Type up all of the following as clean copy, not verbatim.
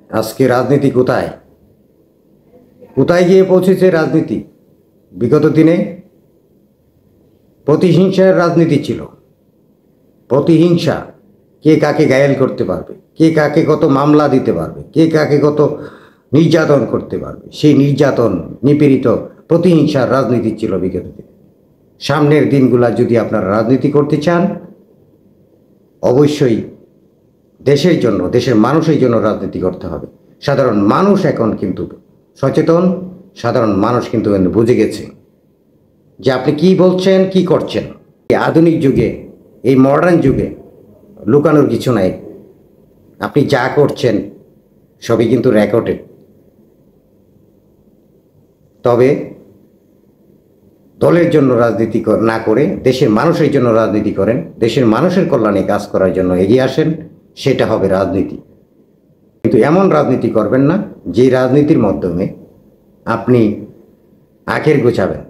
আজকে রাজনীতি কোথায় কোথায় গিয়ে পৌঁছেছে রাজনীতি? বিগত দিনে প্রতিহিংসার রাজনীতি ছিল। প্রতিহিংসা, কে কাকে ঘায়েল করতে পারবে, কে কাকে কত মামলা দিতে পারবে, কে কাকে কত নির্যাতন করতে পারবে, সেই নির্যাতন নিপীড়িত প্রতিহিংসার রাজনীতি ছিল বিগত দিনে। সামনের দিনগুলা যদি আপনারা রাজনীতি করতে চান, অবশ্যই দেশের জন্য, দেশের মানুষের জন্য রাজনীতি করতে হবে। সাধারণ মানুষ এখন কিন্তু সচেতন, সাধারণ মানুষ কিন্তু বুঝে গেছে যে আপনি কি বলছেন, কি করছেন। এই আধুনিক যুগে, এই মডার্ন যুগে লুকানোর কিছু নাই। আপনি যা করছেন সবই কিন্তু রেকর্ডেড। তবে দলের জন্য রাজনীতি না করে দেশের মানুষের জন্য রাজনীতি করেন, দেশের মানুষের কল্যাণে কাজ করার জন্য এগিয়ে আসেন, সেটা হবে রাজনীতি। কিন্তু এমন রাজনীতি করবেন না যে রাজনীতির মাধ্যমে আপনি আখের গোছাবেন।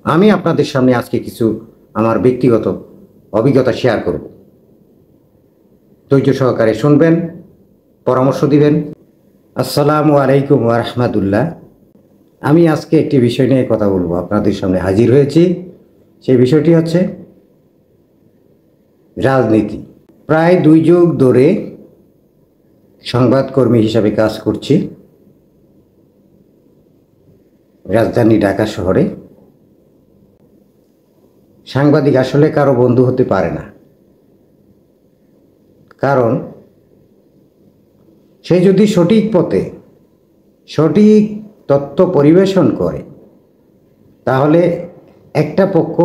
আমি আপনাদের সামনে আজকে কিছু আমার ব্যক্তিগত অভিজ্ঞতা শেয়ার করব। ধৈর্য সহকারে শুনবেন, পরামর্শ দিবেন। আসসালামু আলাইকুম ওয়া রাহমাতুল্লাহ। আমি আজকে একটি বিষয় নিয়ে কথা বলবো, আপনাদের সামনে হাজির হয়েছি। সেই বিষয়টি হচ্ছে রাজনীতি। প্রায় 2 যুগ ধরে সংবাদকর্মী হিসাবে কাজ করছি রাজধানী ঢাকা শহরে। সাংবাদিক আসলে কারো বন্ধু হতে পারে না, কারণ সে যদি সঠিক পথে সঠিক তথ্য পরিবেশন করে তাহলে একটা পক্ষ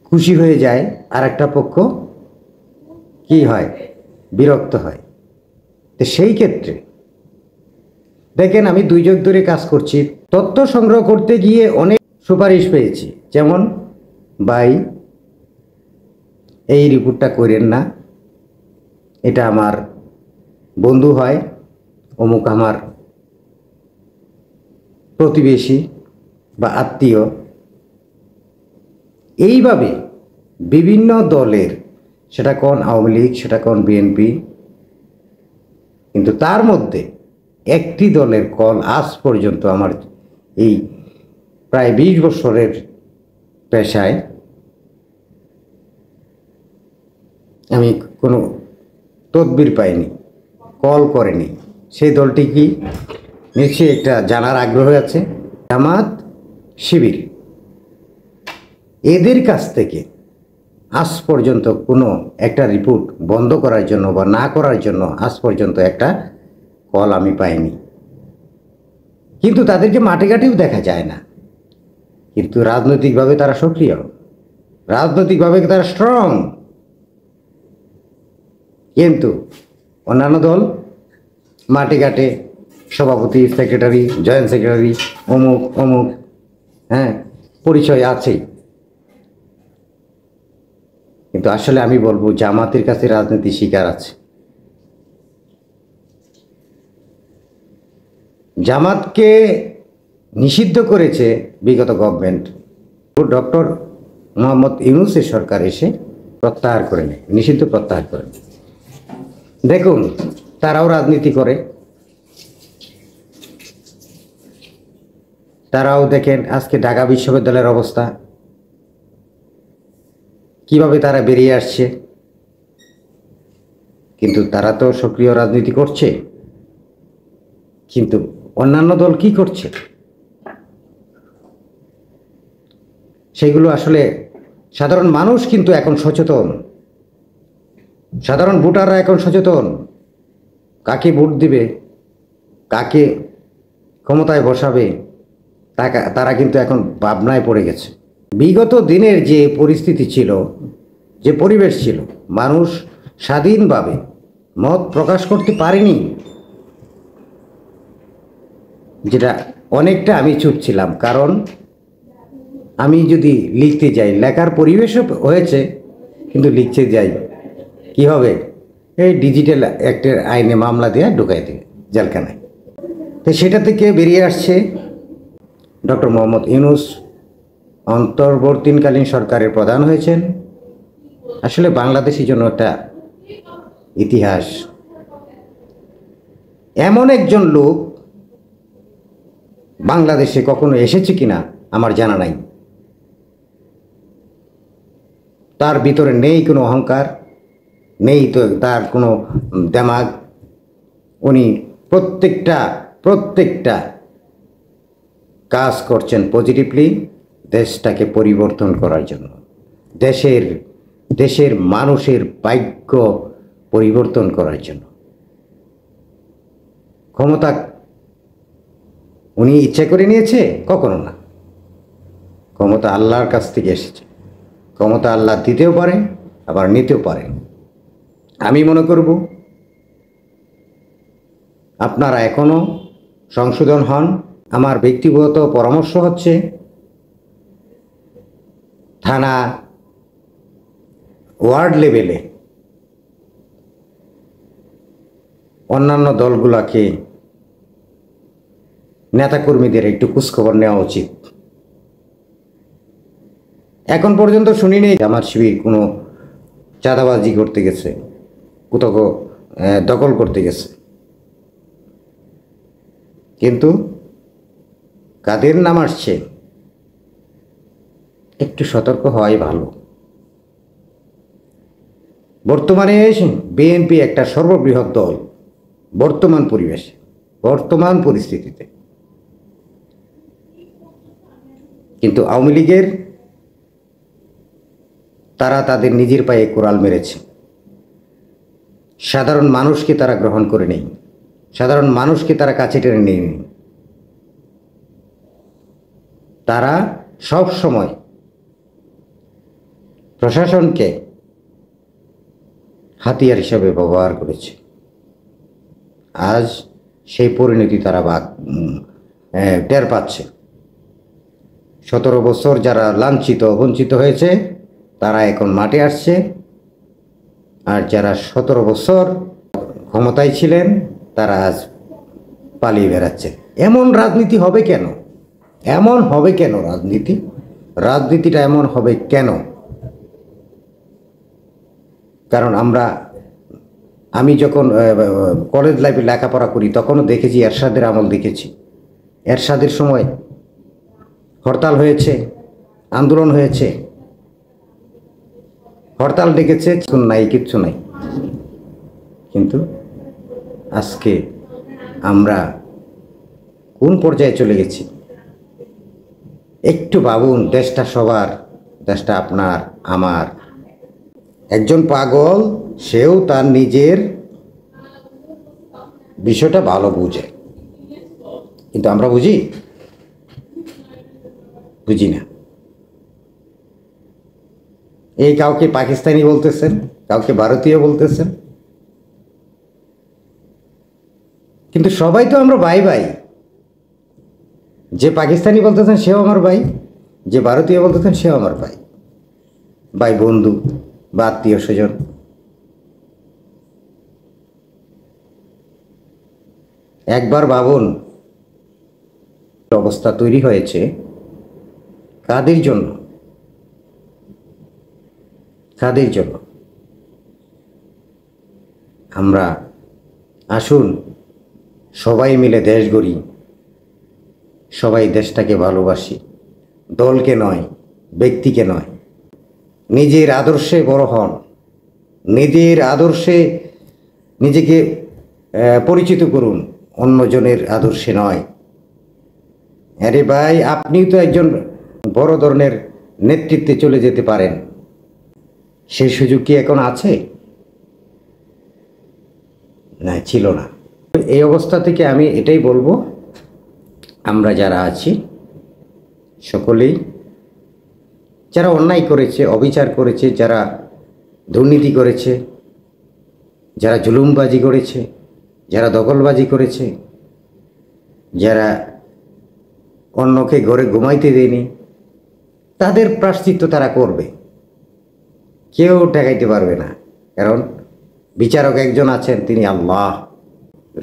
খুশি হয়ে যায়, আর একটা পক্ষ কি হয়, বিরক্ত হয়। তো সেই ক্ষেত্রে দেখেন, আমি 2 যুগ ধরে কাজ করছি। তথ্য সংগ্রহ করতে গিয়ে অনেক সুপারিশ পেয়েছি, যেমন ভাই এই রিপোর্টটা করেন না, এটা আমার বন্ধু হয়, অমুক আমার প্রতিবেশী বা আত্মীয়। এইভাবে বিভিন্ন দলের, সেটা কোন আওয়ামী লীগ, সেটা কোন বিএনপি, কিন্তু তার মধ্যে একটি দলের কল আজ পর্যন্ত আমার এই প্রায় 20 বছরের পেশায় আমি কোনো তদবির পাইনি, কল করেনি। সেই দলটি কি নিশ্চয়ই একটা জানার আগ্রহ আছে। জামাত শিবির, এদের কাছ থেকে আজ পর্যন্ত কোনো একটা রিপোর্ট বন্ধ করার জন্য বা না করার জন্য আজ পর্যন্ত একটা কল আমি পাইনি। কিন্তু তাদেরকে মাটিঘাটেও দেখা যায় না। কিন্তু রাজনৈতিকভাবে তারা সক্রিয়, রাজনৈতিকভাবে তারা স্ট্রং। কিন্তু অন্যান্য দল মাটিঘাটে সভাপতি, সেক্রেটারি, জয়েন্ট সেক্রেটারি, অমুক অমুক, পরিচয় আছেই। কিন্তু আসলে আমি বলবো জামাতের কাছে রাজনীতি শিকার আছে। জামাতকে নিষিদ্ধ করেছে বিগত গভর্নমেন্ট, ডক্টর মোহাম্মদ ইউনূসের সরকার এসে প্রত্যাহার করে নেয়, নিষিদ্ধ প্রত্যাহার করে নেয়। দেখুন, তারাও রাজনীতি করে। তারাও দেখেন আজকে ঢাকা বিশ্ববিদ্যালয়ের অবস্থা, কিভাবে তারা বেরিয়ে আসছে। কিন্তু তারা তো সক্রিয় রাজনীতি করছে। কিন্তু অন্যান্য দল কি করছে সেগুলো আসলে সাধারণ মানুষ কিন্তু এখন সচেতন, সাধারণ ভোটাররা এখন সচেতন। কাকে ভোট দিবে, কাকে ক্ষমতায় বসাবে, তারা কিন্তু এখন ভাবনায় পড়ে গেছে। বিগত দিনের যে পরিস্থিতি ছিল, যে পরিবেশ ছিল, মানুষ স্বাধীনভাবে মত প্রকাশ করতে পারেনি, যেটা অনেকটা আমি চুপ ছিলাম। কারণ আমি যদি লিখতে যাই, লেখার পরিবেশও হয়েছে, কিন্তু লিখতে যাই কি হবে, এই ডিজিটাল অ্যাক্টের আইনে মামলা দেওয়া, ঢুকাই দেবে জেলখানায়। তো সেটা থেকে বেরিয়ে আসছে ডক্টর মোহাম্মদ ইউনূস অন্তর্বর্তীকালীন সরকারের প্রধান হয়েছেন। আসলে বাংলাদেশের জন্য একটা ইতিহাস। এমন একজন লোক বাংলাদেশে কখনো এসেছে কিনা আমার জানা নাই। তার ভিতরে নেই কোনো অহংকার, নেই তো তার কোনো দেমাগ। উনি প্রত্যেকটা কাজ করছেন পজিটিভলি, দেশটাকে পরিবর্তন করার জন্য, দেশের মানুষের ভাগ্য পরিবর্তন করার জন্য। ক্ষমতা উনি ইচ্ছা করে নিয়েছে? কখনো না। ক্ষমতা আল্লাহর কাছ থেকে এসেছে। ক্ষমতা আল্লাহ দিতেও পারেন, আবার নিতেও পারেন। আমি মনে করব আপনারা এখনো সংশোধন হন। আমার ব্যক্তিগত পরামর্শ হচ্ছে, থানা, ওয়ার্ড লেভেলে অন্যান্য দলগুলোকে, নেতাকর্মীদের একটু খোঁজখবর নেওয়া উচিত। এখন পর্যন্ত শুনিনি জামাত শিবির কোনো চাঁদাবাজি করতে গেছে, কোথাও দখল করতে গেছে। কিন্তু কাদের নাম আসছে, একটু সতর্ক হওয়াই ভালো। বর্তমানে বিএনপি একটা সর্ববৃহৎ দল বর্তমান পরিবেশে, বর্তমান পরিস্থিতিতে। কিন্তু আওয়ামী লীগের তারা তাদের নিজের পায়ে কোড়াল মেরেছে। সাধারণ মানুষকে তারা গ্রহণ করে নেই, সাধারণ মানুষকে তারা কাছে টেনে নেয়নি। তারা সব সময় প্রশাসনকে হাতিয়ার হিসাবে ব্যবহার করেছে। আজ সেই পরিণতি তারা টের পাচ্ছে। 17 বছর যারা লাঞ্ছিত বঞ্চিত হয়েছে তারা এখন মাঠে আসছে, আর যারা 17 বছর ক্ষমতায় ছিলেন তারা আজ পালিয়ে বেড়াচ্ছে। এমন রাজনীতি হবে কেন? এমন হবে কেন রাজনীতিটা এমন হবে কেন? কারণ আমি যখন কলেজ লাইফে লেখাপড়া করি তখনও দেখেছি, এরশাদের আমল দেখেছি। এরশাদের সময় হরতাল হয়েছে, আন্দোলন হয়েছে, হরতাল ডেকেছে, কিচ্ছু নাই। কিন্তু আজকে আমরা কোন পর্যায়ে চলে গেছি একটু ভাবুন। দেশটা সবার, দেশটা আপনার, আমার। একজন পাগল, সেও তার নিজের বিষয়টা ভালো বুঝে, কিন্তু আমরা বুঝি না। এই কাউকে পাকিস্তানি বলতেছেন, কাউকে ভারতীয় বলতেছেন, কিন্তু সবাই তো আমরা ভাই ভাই। যে পাকিস্তানি বলতেছেন সেও আমার ভাই, যে ভারতীয় বলতেছেন সেও আমার ভাই, ভাই বন্ধু বা আত্মীয় স্বজন। একবার ভাবুন অবস্থা তৈরি হয়েছে কাদের জন্য? আমরা আসুন সবাই মিলে দেশ গড়ি, সবাই দেশটাকে ভালোবাসি, দলকে নয়, ব্যক্তিকে নয়। নিজের আদর্শে বড় হন, নিজের আদর্শে নিজেকে পরিচিত করুন, অন্যজনের আদর্শে নয়। আরে ভাই, আপনিও তো একজন বড় ধরনের নেতৃত্বে চলে যেতে পারেন, সেই সুযোগ কি এখন আছে? না, ছিল না। এই অবস্থা থেকে আমি এটাই বলবো, আমরা যারা আছি সকলেই, যারা অন্যায় করেছে, অবিচার করেছে, যারা দুর্নীতি করেছে, যারা জুলুমবাজি করেছে, যারা দখলবাজি করেছে, যারা অন্যকে ঘরে ঘুমাইতে দেয়নি, তাদের প্রায়শ্চিত্ত তারা করবে। কেউ ঠেকাইতে পারবে না, কারণ বিচারক একজন আছেন, তিনি আল্লাহ।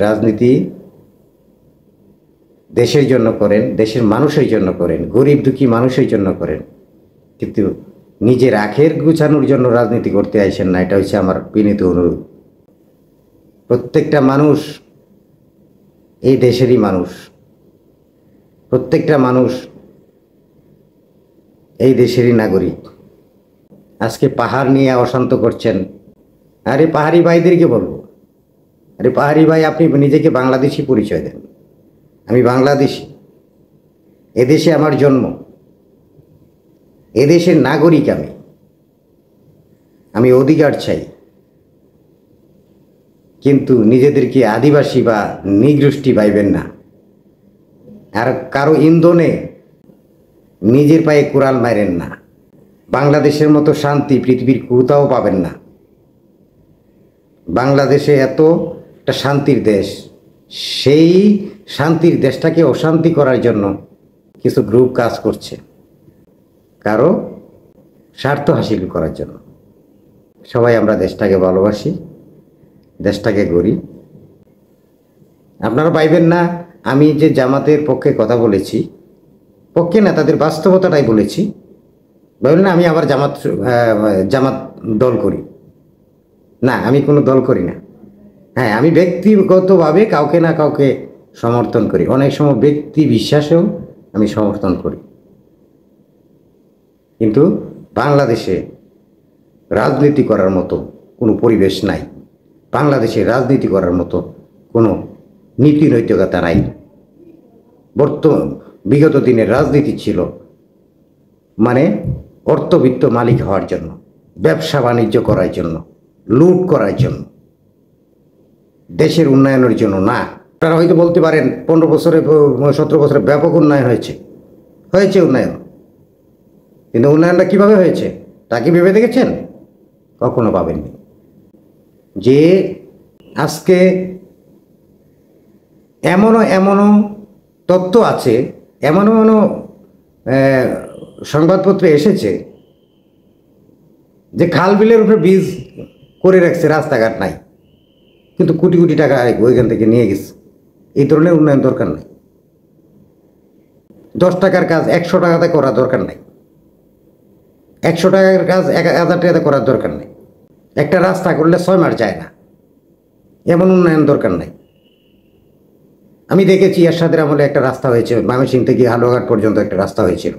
রাজনীতি দেশের জন্য করেন, দেশের মানুষের জন্য করেন, গরিব দুঃখী মানুষের জন্য করেন, কিন্তু নিজের আখের গুছানোর জন্য রাজনীতি করতে আইসেন না। এটা হচ্ছে আমার বিনীত অনুরোধ। প্রত্যেকটা মানুষ এই দেশেরই মানুষ, প্রত্যেকটা মানুষ এই দেশেরই নাগরিক। আজকে পাহাড় নিয়ে অশান্ত করছেন। আরে পাহাড়ি ভাইদেরকে বলবো, আরে পাহাড়ি ভাই, আপনি নিজেকে বাংলাদেশি পরিচয় দেন। আমি বাংলাদেশি, এদেশে আমার জন্ম, এদেশের নাগরিক। আমি অধিকার চাই, কিন্তু নিজেদেরকে আদিবাসী বা নিগোষ্ঠী ভাইবেন না। আর কারো ইন্ধনে নিজের পায়ে কুড়াল মারেন না। বাংলাদেশের মতো শান্তি পৃথিবীর কোথাও পাবেন না। বাংলাদেশে এত একটা শান্তির দেশ, সেই শান্তির দেশটাকে অশান্তি করার জন্য কিছু গ্রুপ কাজ করছে, কারো স্বার্থ হাসিল করার জন্য। সবাই আমরা দেশটাকে ভালোবাসি, দেশটাকে গড়ি। আপনারা পাইবেন না আমি যে জামাতের পক্ষে কথা বলেছি, পক্ষে না, তাদের বাস্তবতাটাই বলেছি। বলবেন না আমি আবার জামাত দল করি। না, আমি কোনো দল করি না। হ্যাঁ, আমি ব্যক্তিগতভাবে কাউকে না কাউকে সমর্থন করি, অনেক সময় ব্যক্তি বিশ্বাসেও আমি সমর্থন করি। কিন্তু বাংলাদেশে রাজনীতি করার মতো কোনো পরিবেশ নাই, বাংলাদেশে রাজনীতি করার মতো কোনো নীতি নৈতিকতা নাই। বিগত দিনের রাজনীতি ছিল মানে অর্থবিত্ত মালিক হওয়ার জন্য, ব্যবসা বাণিজ্য করার জন্য, লুট করার জন্য, দেশের উন্নয়নের জন্য না। আপনারা হয়তো বলতে পারেন 15 বছরে 17 বছরে ব্যাপক উন্নয়ন হয়েছে উন্নয়ন, কিন্তু উন্নয়নটা কীভাবে হয়েছে তা কি ভেবে দেখেছেন? কখনো পাবেননি। যে আজকে এমনও তথ্য আছে, এমনও সংবাদপত্রে এসেছে যে খাল বিলের উপরে ব্রিজ করে রাখছে, রাস্তাঘাট নাই, কিন্তু কোটি কোটি টাকা ওইখান থেকে নিয়ে গেছে। এই ধরনের উন্নয়ন দরকার নাই। 10 টাকার কাজ 100 টাকাতে করার দরকার নাই, 100 টাকার কাজ 1000 টাকাতে করার দরকার নেই। একটা রাস্তা করলে 6 মাস যায় না, এমন উন্নয়ন দরকার নাই। আমি দেখেছি এরশাদের আমলে একটা রাস্তা হয়েছে, ময়মনসিংহ থেকে হালুয়াঘাট পর্যন্ত একটা রাস্তা হয়েছিল,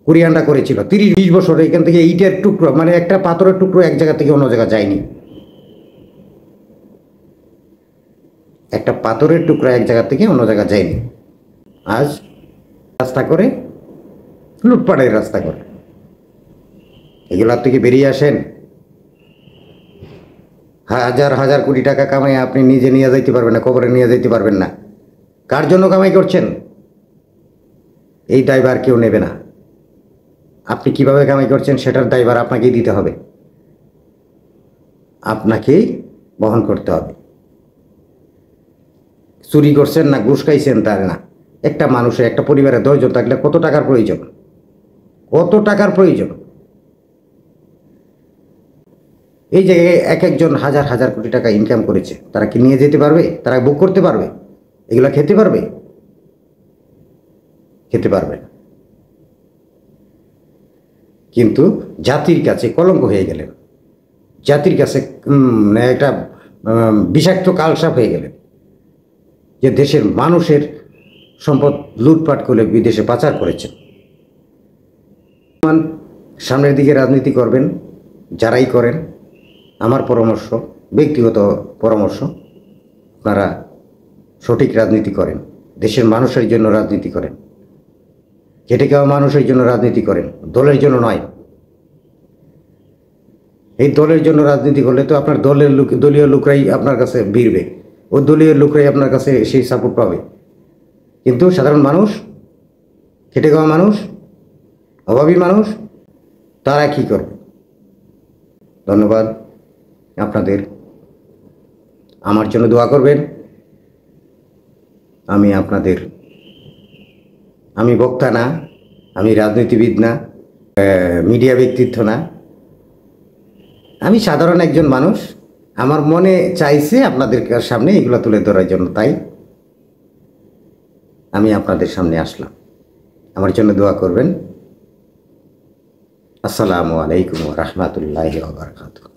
কুরিয়ানরা করেছিল। 30-20 বছর এখান থেকে ইটের টুকরো, মানে একটা পাথরের টুকরো এক জায়গা থেকে অন্য জায়গা যায়নি। একটা পাথরের টুকরো এক জায়গা থেকে অন্য জায়গা যায়নি। আজ রাস্তা করে, লুটপাটের রাস্তা করে। এগুলোর থেকে বেরিয়ে আসেন। হাজার হাজার কোটি টাকা কামাই আপনি নিজে নিয়ে যাইতে পারবেন না, কবরে নিয়ে যাইতে পারবেন না। কার জন্য কামাই করছেন এই দায়ভার কেউ নেবে না। আপনি কিভাবে কামাই করছেন সেটার দায়ভার আপনাকেই দিতে হবে, আপনাকেই বহন করতে হবে। চুরি করছেন না ঘুষ খাইছেন তার না। একটা মানুষের, একটা পরিবারে 10 জন থাকলে কত টাকার প্রয়োজন, কত টাকার প্রয়োজন। এই জায়গায় এক একজন হাজার হাজার কোটি টাকা ইনকাম করেছে, তারা কি নিয়ে যেতে পারবে? তারা বুক করতে পারবে? এগুলা খেতে পারবে? খেতে পারবে না। কিন্তু জাতির কাছে কলঙ্ক হয়ে গেলেন, জাতির কাছে একটা বিষাক্ত কালসাপ হয়ে গেলেন, যে দেশের মানুষের সম্পদ লুটপাট করে বিদেশে পাচার করেছেন। সামনের দিকে রাজনীতি করবেন, যারাই করেন, আমার পরামর্শ, ব্যক্তিগত পরামর্শ, আপনারা সঠিক রাজনীতি করেন, দেশের মানুষের জন্য রাজনীতি করেন, খেটে খাওয়া মানুষের জন্য রাজনীতি করেন, দলের জন্য নয়। এই দলের জন্য রাজনীতি করলে তো আপনার দলীয় লোকরাই আপনার কাছে ভিড়বে, ও দলীয় লোকরাই আপনার কাছে সেই সাপোর্ট পাবে। কিন্তু সাধারণ মানুষ, খেটে খাওয়া মানুষ, অভাবী মানুষ, তারা কি করবে? ধন্যবাদ আপনাদের। আমার জন্য দোয়া করবেন। আমি বক্তা না, আমি রাজনীতিবিদ না, মিডিয়া ব্যক্তিত্ব না, আমি সাধারণ একজন মানুষ। আমার মনে চাইছে আপনাদের সামনে এগুলো তুলে ধরার জন্য, তাই আমি আপনাদের সামনে আসলাম। আমার জন্য দোয়া করবেন। আসসালামু আলাইকুম ওয়া রাহমাতুল্লাহি ওয়া বারাকাতুহু।